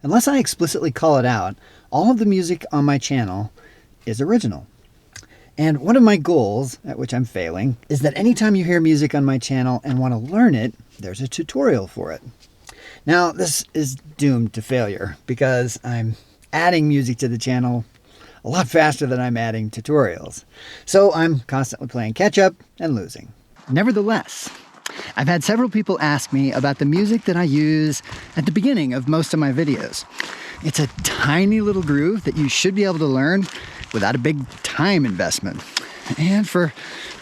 Unless I explicitly call it out, all of the music on my channel is original. And one of my goals, at which I'm failing, is that anytime you hear music on my channel and want to learn it, there's a tutorial for it. Now, this is doomed to failure because I'm adding music to the channel a lot faster than I'm adding tutorials. So I'm constantly playing catch up and losing. Nevertheless, I've had several people ask me about the music that I use at the beginning of most of my videos. It's a tiny little groove that you should be able to learn without a big time investment. And for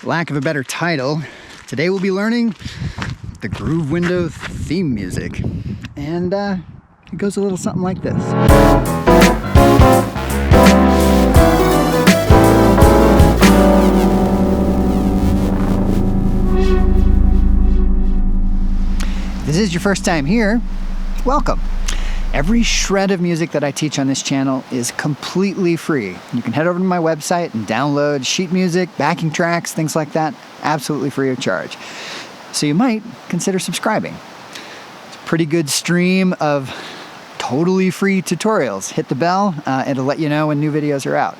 lack of a better title, today we'll be learning the GrooveWindow theme music. And it goes a little something like this. If this is your first time here, welcome. Every shred of music that I teach on this channel is completely free. You can head over to my website and download sheet music, backing tracks, things like that, absolutely free of charge. So you might consider subscribing. It's a pretty good stream of totally free tutorials. Hit the bell, it'll let you know when new videos are out.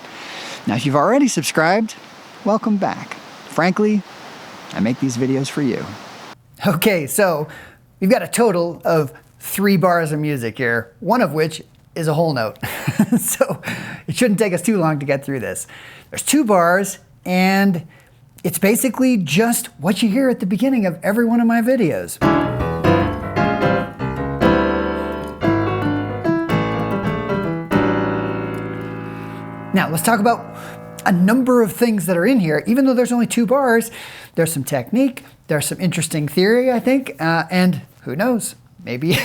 Now, if you've already subscribed, welcome back. Frankly, I make these videos for you. Okay, so we've got a total of 3 bars of music here, one of which is a whole note. So it shouldn't take us too long to get through this. There's 2 bars, and it's basically just what you hear at the beginning of every one of my videos. Now let's talk about a number of things that are in here. Even though there's only 2 bars, there's some technique, there's some interesting theory, I think, and who knows? Maybe,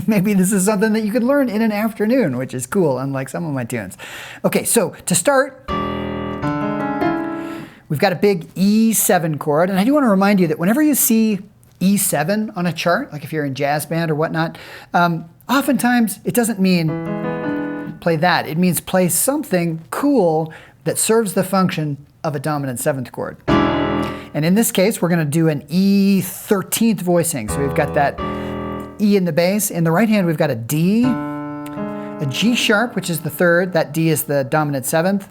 maybe this is something that you could learn in an afternoon, which is cool, unlike some of my tunes. Okay, so to start, we've got a big E7 chord, and I do want to remind you that whenever you see E7 on a chart, like if you're in jazz band or whatnot, oftentimes it doesn't mean play that. It means play something cool that serves the function of a dominant 7th chord. And in this case, we're going to do an E13th voicing. So we've got that E in the bass. In the right hand, we've got a D, a G sharp, which is the 3rd. That D is the dominant 7th.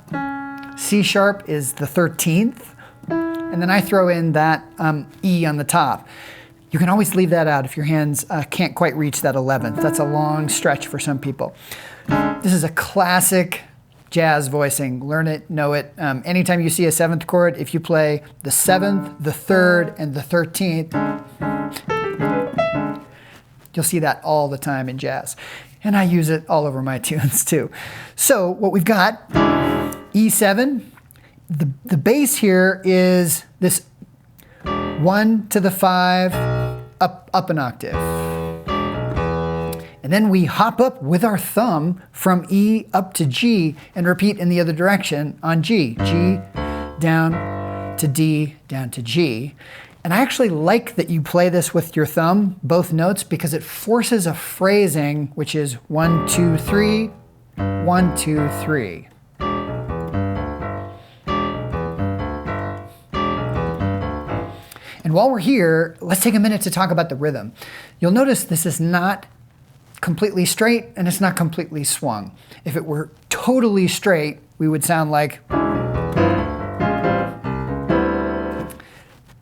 C sharp is the 13th. And then I throw in that E on the top. You can always leave that out if your hands can't quite reach that 11th. That's a long stretch for some people. This is a classic jazz voicing. Learn it, know it. Anytime you see a 7th chord, if you play the 7th, the 3rd, and the 13th, you'll see that all the time in jazz. And I use it all over my tunes too. So what we've got, E7, the bass here is this 1 to the 5, up an octave. And then we hop up with our thumb from E up to G and repeat in the other direction on G. G down to D, down to G. And I actually like that you play this with your thumb, both notes, because it forces a phrasing, which is 1, 2, 3, 1, 2, 3. And while we're here, let's take a minute to talk about the rhythm. You'll notice this is not completely straight and it's not completely swung. If it were totally straight, we would sound like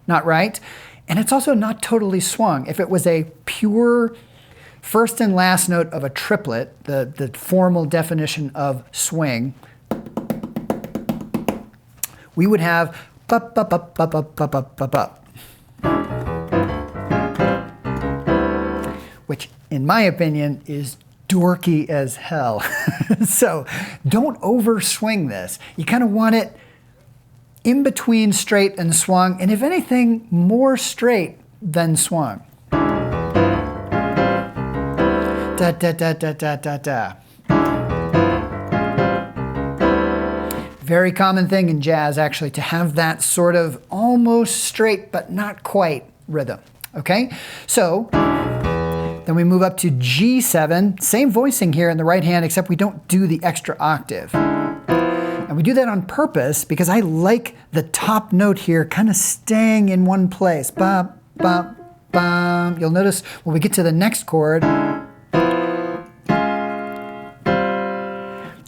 not right. And it's also not totally swung. If it was a pure first and last note of a triplet, the formal definition of swing, we would have bup, bup, bup, bup, bup, bup, bup, bup, bup. Which, in my opinion, is dorky as hell. So don't over swing this. You kind of want it in between straight and swung, and if anything, more straight than swung. Da da da da da da da. Very common thing in jazz, actually, to have that sort of almost straight but not quite rhythm. Okay, so then we move up to G7, same voicing here in the right hand, except we don't do the extra octave. And we do that on purpose because I like the top note here kind of staying in one place. Bop, bop, 'Bum. You'll notice when we get to the next chord,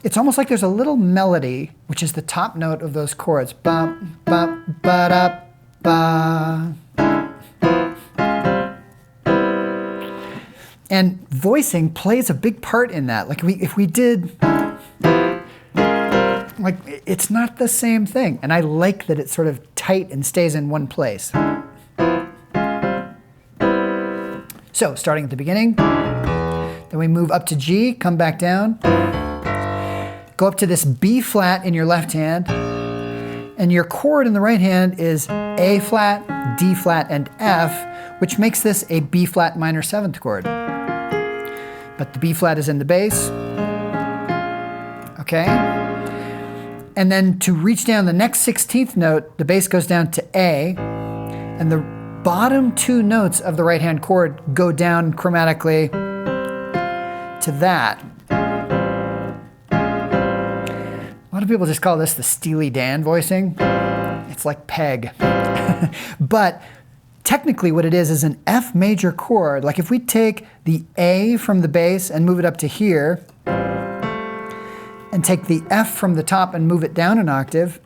it's almost like there's a little melody, which is the top note of those chords. Ba, ba, ba, da, ba. And voicing plays a big part in that. Like if we did, like it's not the same thing. And I like that it's sort of tight and stays in one place. So starting at the beginning, then we move up to G, come back down, go up to this B flat in your left hand, and your chord in the right hand is A flat, D flat, and F, which makes this a B flat minor 7th chord. But the B flat is in the bass, okay? And then to reach down the next 16th note, the bass goes down to A, and the bottom 2 notes of the right hand chord go down chromatically to that. A lot of people just call this the Steely Dan voicing. It's like Peg. But technically what it is an F major chord. Like if we take the A from the bass and move it up to here, and take the F from the top and move it down an octave,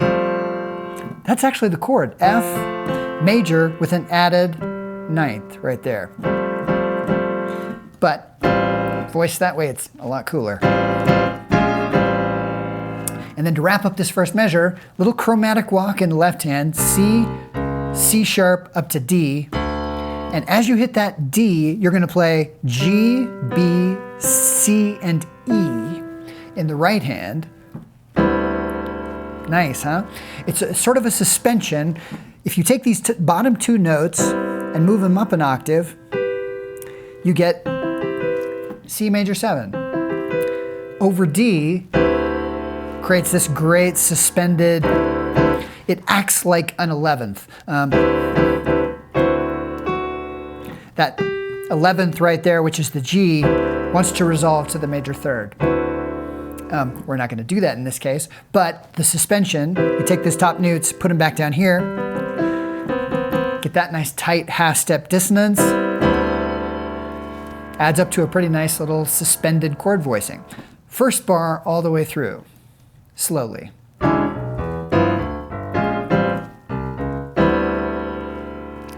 that's actually the chord. F major with an added 9th right there. But voiced that way, it's a lot cooler. And then to wrap up this first measure, little chromatic walk in the left hand, C, C sharp up to D. And as you hit that D, you're going to play G, B, C, and E in the right hand. Nice, huh? It's sort of a suspension. If you take these bottom 2 notes and move them up an octave, you get C major 7. Over D creates this great suspended, it acts like an 11th. That 11th right there, which is the G, wants to resolve to the major 3rd. We're not going to do that in this case, but the suspension, you take those top notes, put them back down here, get that nice tight half-step dissonance, adds up to a pretty nice little suspended chord voicing. First bar all the way through, slowly.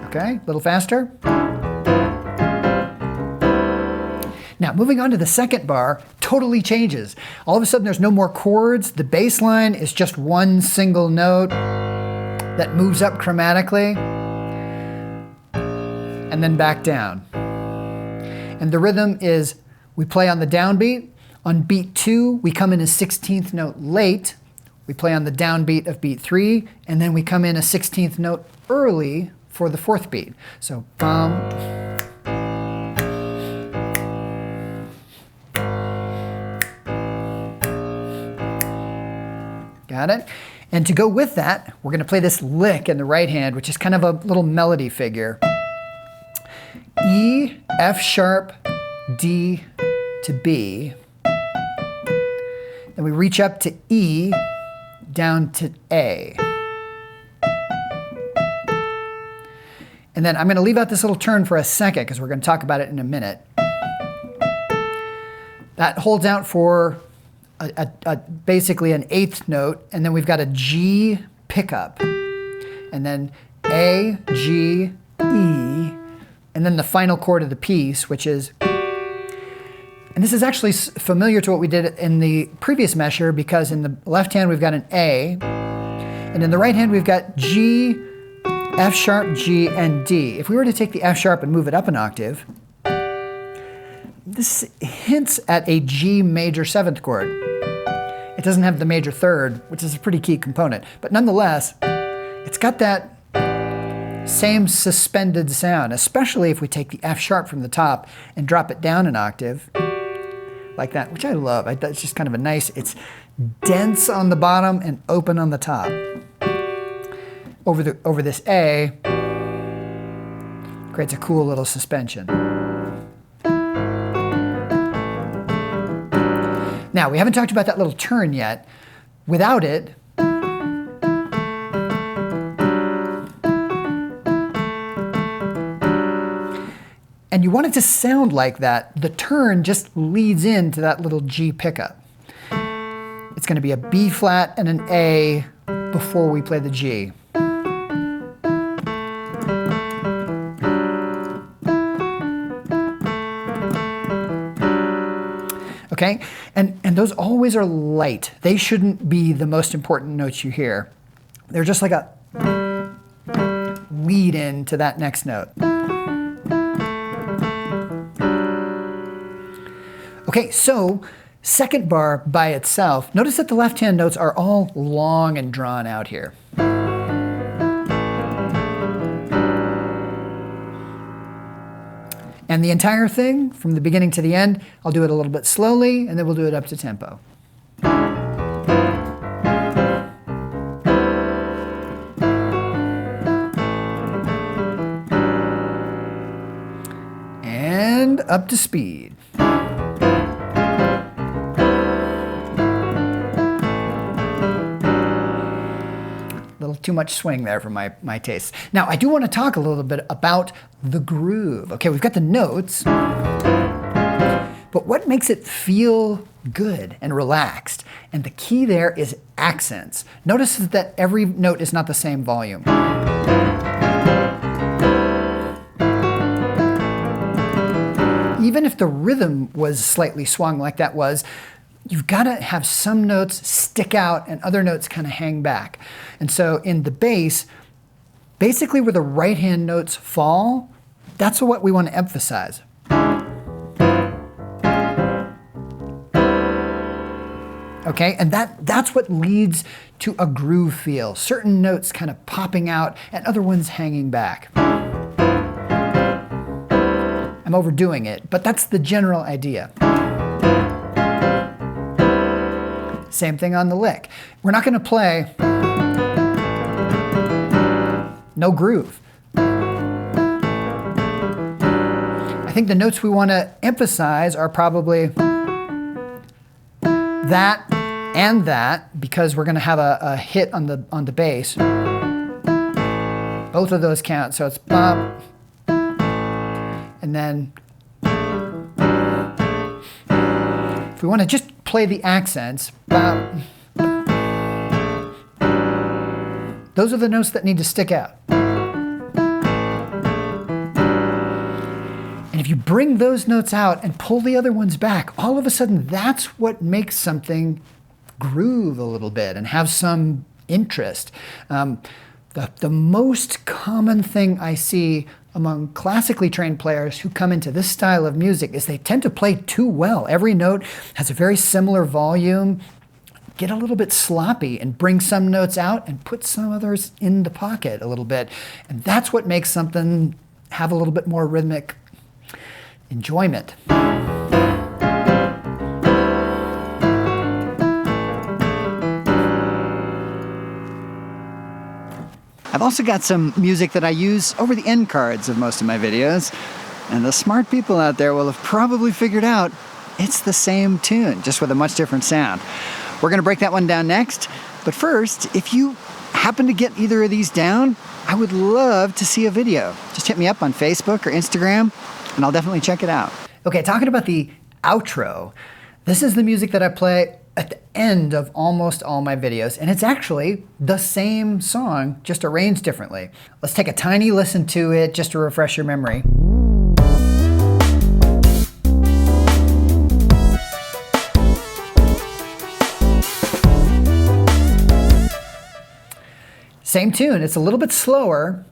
Okay, a little faster. Now, moving on to the second bar, totally changes. All of a sudden, there's no more chords. The bass line is just one single note that moves up chromatically and then back down. And the rhythm is, we play on the downbeat. On beat 2, we come in a 16th note late. We play on the downbeat of beat 3, and then we come in a 16th note early for the 4th beat. So, bum. Got it? And to go with that, we're going to play this lick in the right hand, which is kind of a little melody figure. E, F sharp, D to B. Then we reach up to E, down to A. And then I'm going to leave out this little turn for a second because we're going to talk about it in a minute. That holds out for basically an 8th note, and then we've got a G pickup, and then A, G, E, and then the final chord of the piece, which is, and this is actually familiar to what we did in the previous measure, because in the left hand we've got an A, and in the right hand we've got G, F sharp, G, and D. If we were to take the F sharp and move it up an octave, this hints at a G major 7th chord. It doesn't have the major 3rd, which is a pretty key component, but nonetheless, it's got that same suspended sound, especially if we take the F sharp from the top and drop it down an octave, like that, which I love. It's just kind of a nice, it's dense on the bottom and open on the top. Over this A, creates a cool little suspension. Now, we haven't talked about that little turn yet. Without it, and you want it to sound like that, the turn just leads into that little G pickup. it's going to be a B flat and an A before we play the G. Okay, and those always are light. They shouldn't be the most important notes you hear. They're just like a lead in to that next note. Okay, so second bar by itself, notice that the left-hand notes are all long and drawn out here. And the entire thing, from the beginning to the end, I'll do it a little bit slowly, and then we'll do it up to tempo. And up to speed. Too much swing there for my taste. Now, I do want to talk a little bit about the groove. Okay, we've got the notes, but what makes it feel good and relaxed? And the key there is accents. Notice that every note is not the same volume. Even if the rhythm was slightly swung like that was, you've got to have some notes stick out and other notes kind of hang back. And so in the bass, basically where the right-hand notes fall, that's what we want to emphasize. Okay, and that's what leads to a groove feel. Certain notes kind of popping out and other ones hanging back. I'm overdoing it, but that's the general idea. Same thing on the lick. We're not going to play no groove. I think the notes we want to emphasize are probably that and that, because we're going to have a hit on the bass. Both of those count, so it's bop, and then if we want to just play the accents, bop, those are the notes that need to stick out. And if you bring those notes out and pull the other ones back, all of a sudden that's what makes something groove a little bit and have some interest. The most common thing I see among classically trained players who come into this style of music is they tend to play too well. Every note has a very similar volume. Get a little bit sloppy and bring some notes out and put some others in the pocket a little bit. And that's what makes something have a little bit more rhythmic enjoyment. I've also got some music that I use over the end cards of most of my videos, and the smart people out there will have probably figured out it's the same tune, just with a much different sound. We're going to break that one down next, but first, if you happen to get either of these down, I would love to see a video. Just hit me up on Facebook or Instagram, and I'll definitely check it out. Okay, talking about the outro, this is the music that I play at the end of almost all my videos, and it's actually the same song, just arranged differently. Let's take a tiny listen to it just to refresh your memory. Same tune, it's a little bit slower,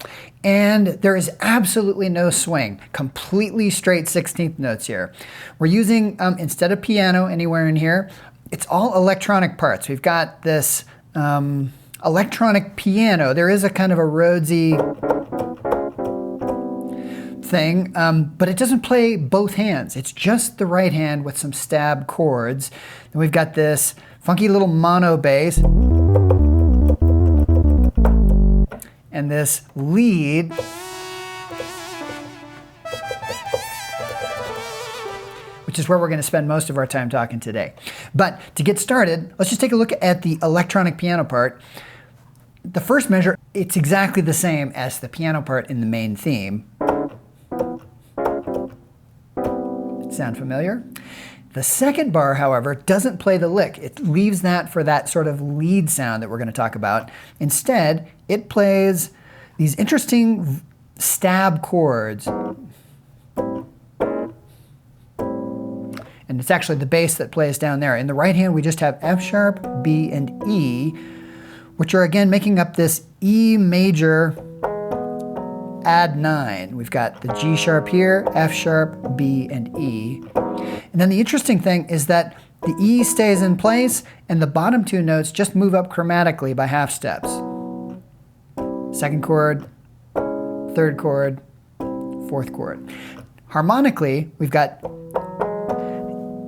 and there is absolutely no swing. Completely straight 16th notes here. We're using, instead of piano anywhere in here, it's all electronic parts. We've got this electronic piano. There is a kind of a Rhodesy thing, but it doesn't play both hands. It's just the right hand with some stab chords. Then we've got this funky little mono bass and this lead. Which is where we're going to spend most of our time talking today. But to get started, let's just take a look at the electronic piano part. The first measure, it's exactly the same as the piano part in the main theme. Sound familiar? The second bar, however, doesn't play the lick. It leaves that for that sort of lead sound that we're going to talk about. Instead, it plays these interesting stab chords. And it's actually the bass that plays down there. In the right hand, we just have F sharp, B, and E, which are again making up this E major add 9. We've got the G sharp here, F sharp, B, and E. And then the interesting thing is that the E stays in place and the bottom two notes just move up chromatically by half steps. Second chord, third chord, fourth chord. Harmonically, we've got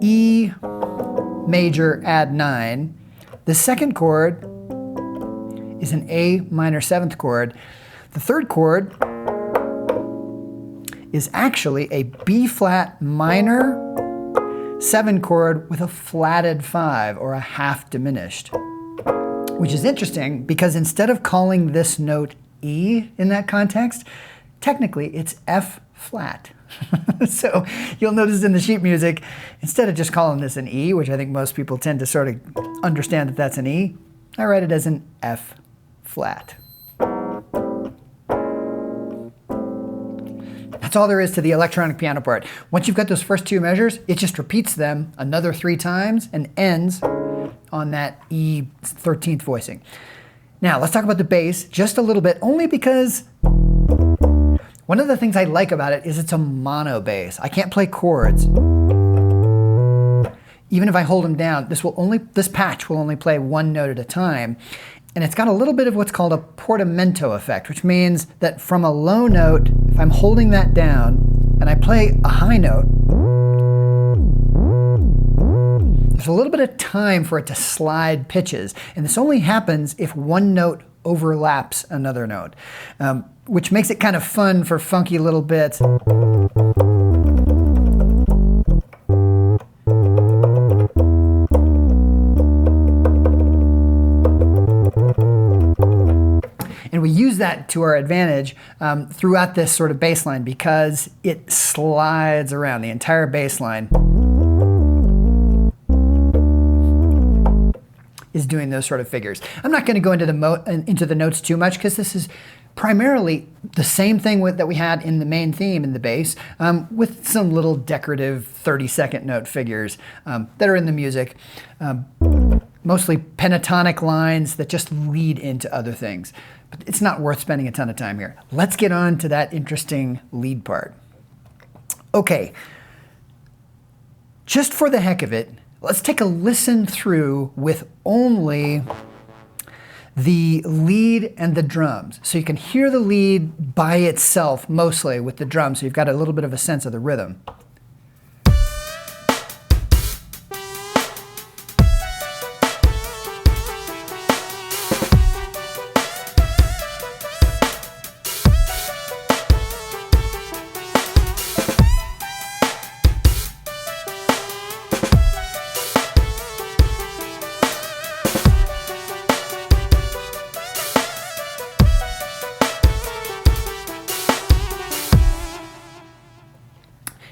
E major add 9. The second chord is an A minor 7th chord. The third chord is actually a B flat minor 7 chord with a flatted 5, or a half diminished. Which is interesting because instead of calling this note E in that context, technically it's F flat. So you'll notice in the sheet music, instead of just calling this an E, which I think most people tend to sort of understand that that's an E, I write it as an F flat. That's all there is to the electronic piano part. Once you've got those first two measures, it just repeats them another 3 times and ends on that E 13th voicing. Now let's talk about the bass just a little bit, only because one of the things I like about it is it's a mono bass. I can't play chords. Even if I hold them down, this patch will only play one note at a time. And it's got a little bit of what's called a portamento effect, which means that from a low note, if I'm holding that down and I play a high note, there's a little bit of time for it to slide pitches. And this only happens if one note overlaps another note, which makes it kind of fun for funky little bits. And we use that to our advantage throughout this sort of bass line because it slides around the entire bass line. Is doing those sort of figures. I'm not going to go into the notes too much because this is primarily the same thing that we had in the main theme in the bass, with some little decorative 30-second note figures that are in the music. Mostly pentatonic lines that just lead into other things. But it's not worth spending a ton of time here. Let's get on to that interesting lead part. Okay, just for the heck of it, let's take a listen through with only the lead and the drums. So you can hear the lead by itself mostly with the drums, so you've got a little bit of a sense of the rhythm.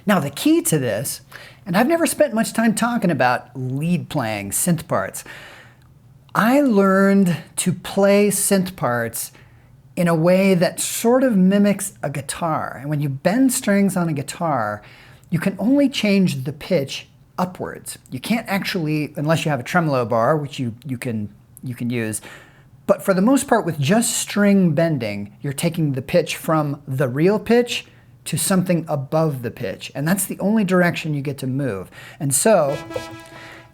Now the key to this, and I've never spent much time talking about lead playing, synth parts. I learned to play synth parts in a way that sort of mimics a guitar. And when you bend strings on a guitar, you can only change the pitch upwards. You can't actually, unless you have a tremolo bar, which you can use. But for the most part, with just string bending, you're taking the pitch from the real pitch to something above the pitch. And that's the only direction you get to move. And so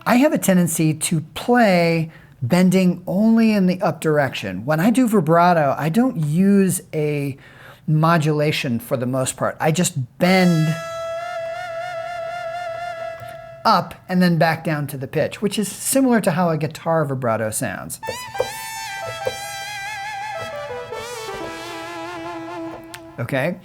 I have a tendency to play bending only in the up direction. When I do vibrato, I don't use a modulation for the most part. I just bend up and then back down to the pitch, which is similar to how a guitar vibrato sounds. Okay?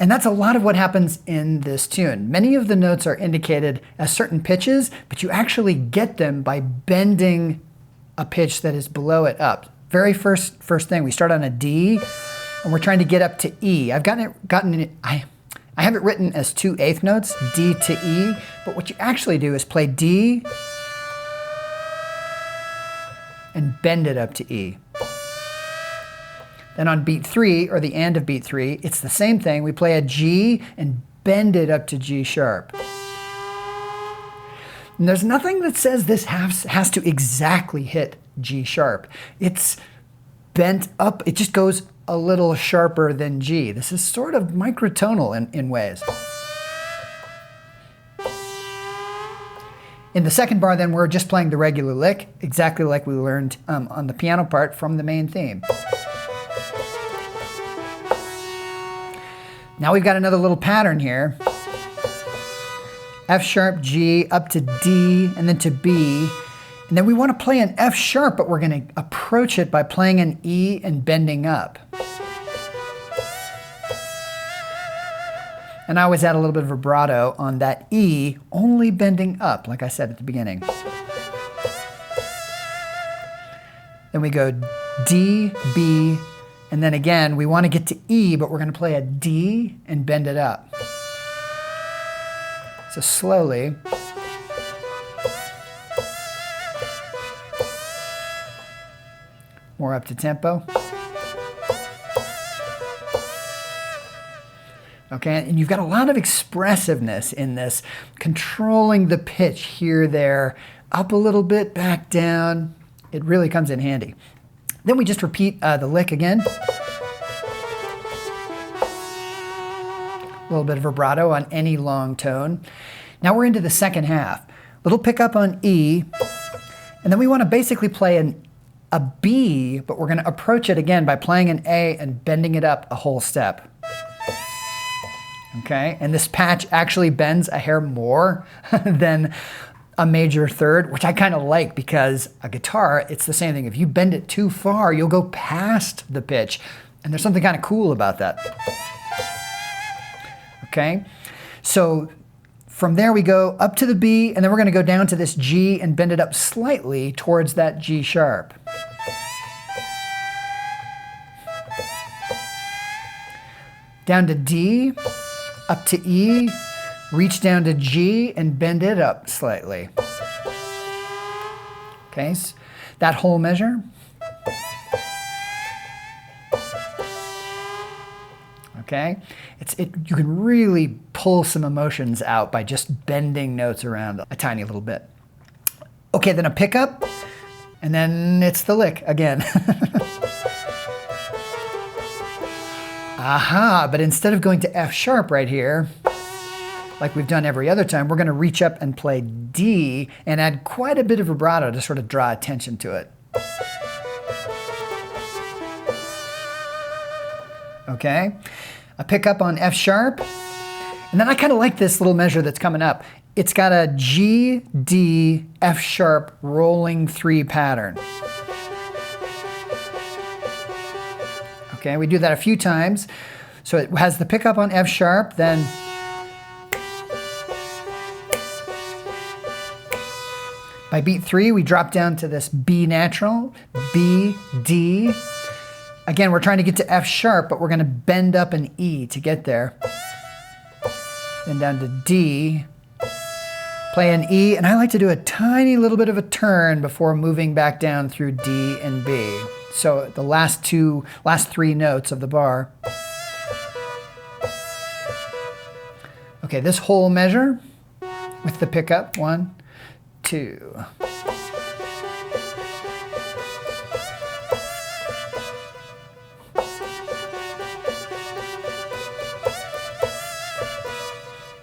And that's a lot of what happens in this tune. Many of the notes are indicated as certain pitches, but you actually get them by bending a pitch that is below it up. Very first thing, we start on a D, and we're trying to get up to E. I'm I have it written as 2 eighth notes, D to E, but what you actually do is play D and bend it up to E. Then on beat 3, or the end of beat 3, it's the same thing. We play a G and bend it up to G sharp. And there's nothing that says this has to exactly hit G sharp. It's bent up. It just goes a little sharper than G. This is sort of microtonal in ways. In the second bar, then, we're just playing the regular lick, exactly like we learned on the piano part from the main theme. Now we've got another little pattern here. F sharp, G, up to D, and then to B. And then we want to play an F sharp, but we're going to approach it by playing an E and bending up. And I always add a little bit of vibrato on that E, only bending up, like I said at the beginning. Then we go D, B, and then again, we want to get to E, but we're going to play a D and bend it up. So slowly. More up to tempo. Okay, and you've got a lot of expressiveness in this, controlling the pitch here, there, up a little bit, back down. It really comes in handy. Then we just repeat the lick again. A little bit of vibrato on any long tone. Now we're into the second half. Little pickup on E, and then we want to basically play a B, but we're going to approach it again by playing an A and bending it up a whole step. Okay, and this patch actually bends a hair more than a major third, which I kind of like because a guitar, it's the same thing. If you bend it too far, you'll go past the pitch, and there's something kind of cool about that. Okay, so from there we go up to the B, and then we're going to go down to this G and bend it up slightly towards that G sharp. Down to D, up to E, reach down to G and bend it up slightly. Okay, so that whole measure. Okay, you can really pull some emotions out by just bending notes around a tiny little bit. Okay, then a pickup, and then it's the lick again. Aha, but instead of going to F sharp right here, like we've done every other time, we're going to reach up and play D and add quite a bit of vibrato to sort of draw attention to it. Okay, a pickup on F sharp, and then I kind of like this little measure that's coming up. It's got a G, D, F sharp rolling 3 pattern. Okay, we do that a few times. So it has the pickup on F sharp, then by beat 3, we drop down to this B natural, B, D. Again, we're trying to get to F sharp, but we're going to bend up an E to get there. Then down to D, play an E, and I like to do a tiny little bit of a turn before moving back down through D and B. So the last 3 notes of the bar. Okay, this whole measure with the pickup, 1, 2.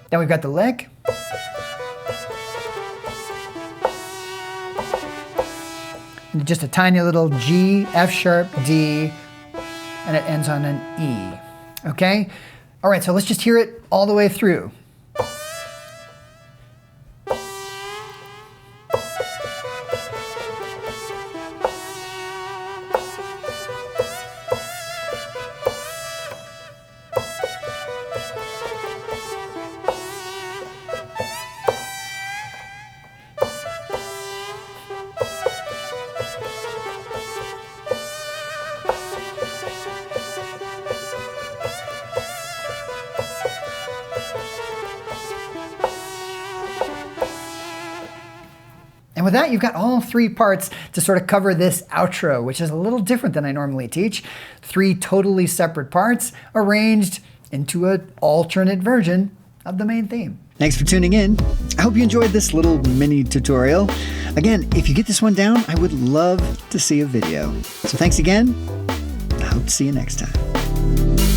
Then we've got the lick. And just a tiny little G, F sharp, D, and it ends on an E. Okay? All right, so let's just hear it all the way through. with that, you've got all 3 parts to sort of cover this outro, which is a little different than I normally teach. 3 totally separate parts arranged into an alternate version of the main theme. Thanks for tuning in. I hope you enjoyed this little mini tutorial. Again, if you get this one down, I would love to see a video. So thanks again. I hope to see you next time.